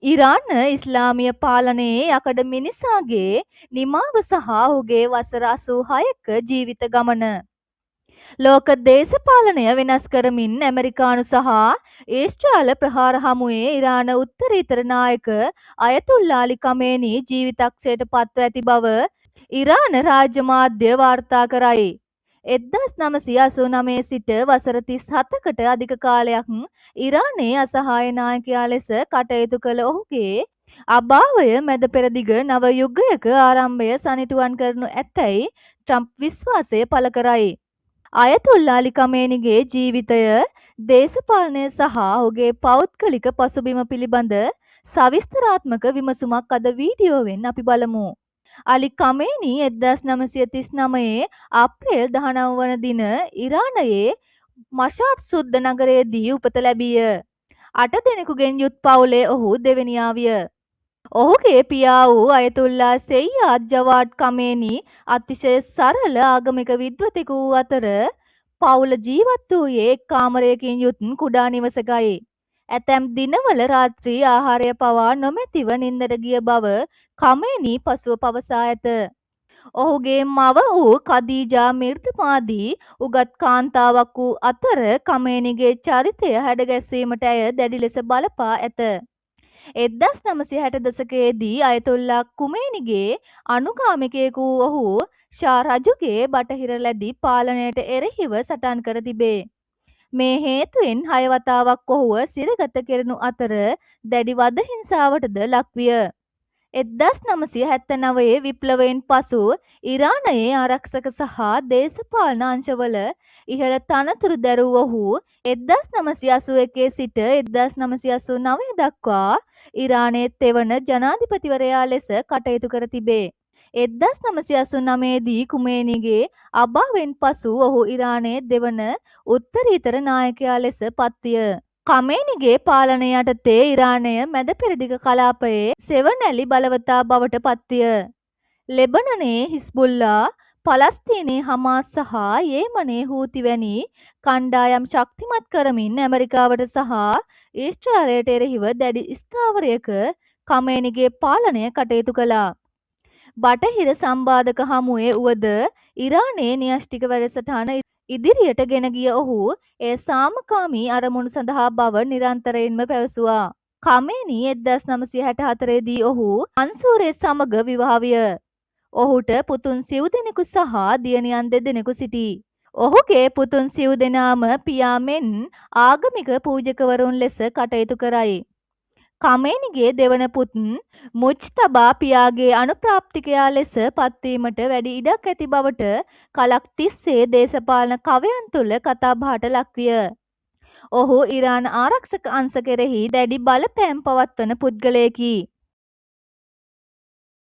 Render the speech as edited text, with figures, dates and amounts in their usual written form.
ඉරාන ඉස්ලාමීය පාලනයේ යකඩ මිනිසාගේ නිමාව සහ ඔහුගේ වසර 86ක ජීවිත ගමන. ලෝක දේශපාලනය වෙනස් කරමින් ඇමරිකානු සහ ඒස්ට්‍රාල ප්‍රහාර හමුවේ ඉරාන උත්තරීතර නායක අයතුල්ලා අලි කමේනි ජීවිතක්ෂයට පත්ව ඇති බව ඉරාන රාජ්‍ය මාධ්‍ය වාර්තා කරයි. 1989 සිට වසර 37කට අධික කාලයක් ඉරානයේ අසහාය නායකයා ලෙස කටයුතු කළ ඔහුගේ අභාවය මැද පෙරදිග නව යුගයක ආරම්භය සනිටුවන් කරනු ඇතැයි ට්‍රම්ප් විශ්වාසය පළ කරයි. අයතුල්ලා අලි කමේනිගේ ජීවිතය, දේශපාලනය සහ ඔහුගේ පෞද්ගලික පසුබිම පිළිබඳ සවිස්තරාත්මක විමසුමක් අද වීඩියෝවෙන් අපි බලමු. අලි කමේනි 1939 අප්‍රේල් 19 වන දින ඉරානයේ මෂාඩ් සුද්ද නගරයේදී උපත ලැබීය. 8 දෙනෙකුගෙන් යුත් පවුලේ ඔහු දෙවෙනියා විය. ඔහුගේ පියා වූ අයතුල්ලා සෙයියාද් ජවාඩ් කමේනි අතිශය සරල ආගමික විද්වතෙකු වූ අතර පවුල ජීවත් වූයේ එක් කාමරයකින් යුත් කුඩා නිවසකයි. ඇතැම් දිනවල රාත්‍රී ආහාරය පවා නොමැතිව නින්දට ගිය බව කමේනි පසුව පවසා ඇත. ඔහුගේ මව වූ කදීජා මිර්තමාදී උගත් කාන්තාවක් වූ අතර කමේනිගේ චරිතය හැඩගැස්වීමට ඇය දැඩි ලෙස බලපා ඇත. 1960 දශකයේදී අයතොල්ලා කුමේනිගේ අනුගාමිකයෙකු වූ ඔහු ෂා රජුගේ බටහිර ලැදි පාලනයට එරෙහිව සටන් කර තිබේ. මේ හේතුවෙන් 6 වතාවක් ඔහුව සිරගත කෙරෙනු අතර දැඩි වද හිංසාවටද ලක්විය. 1979 විප්ලවයෙන් පසු ඉරානයේ ආරක්ෂක සහ දේශපාලන අංශවල ඉහළ තනතුරු දැරූ ඔහු 1981 සිට 1989 දක්වා ඉරානයේ තෙවන ජනාධිපතිවරයා ලෙස කටයුතු කර තිබේ. 1989 දී කුමේනිගේ අභාවයෙන් පසු ඔහු ඉරානයේ දෙවන උත්තරීතර නායකයා ලෙස පත්විය. කමේනිගේ පාලනය යටතේ ඉරානය මැද පෙරදිග කලාපයේ සෙවණැලි බලවතා බවට පත්විය. ලෙබනනයේ හිස්බුල්ලා, පලස්තීනයේ හමාස් සහ යේමනයේ හූති වැනි කණ්ඩායම් ශක්තිමත් කරමින් ඇමරිකාවට සහ ඊශ්‍රායලයට එරෙහිව දැඩි ස්ථාවරයක කමේනිගේ පාලනය කටයුතු කළා. බටහිර සම්බාධක හමුවේ වුවද ඉරානයේ න්‍යෂ්ටික වැඩසටහන ඉදිරියට ගෙන ගිය ඔහු ඒ සාමකාමී අරමුණු සඳහා බව නිරන්තරයෙන්ම පැවසුවා. කමේනි 1964 දී ඔහු මන්සූරේ සමග විවාහ විය. ඔහුට පුතුන් සිව් දෙනෙකු සහ දියණියන් දෙදෙනෙකු සිටී. ඔහුගේ පුතුන් සිව් දෙනාම පියා මෙන් ආගමික පූජකවරුන් ලෙස කටයුතු කරයි. කමේනිගේ දෙවන පුත් මුජ්තබා පියාගේ අනුප්‍රාප්තිකයා ලෙස පත්වීමට වැඩි ඉඩක් ඇති බවට කලක් තිස්සේ දේශපාලන කවයන් තුළ කතාබහට ලක්විය. ඔහු ඉරාන ආරක්ෂක අංශ කෙරෙහි දැඩි බලපෑම් පවත්වන පුද්ගලයෙකි.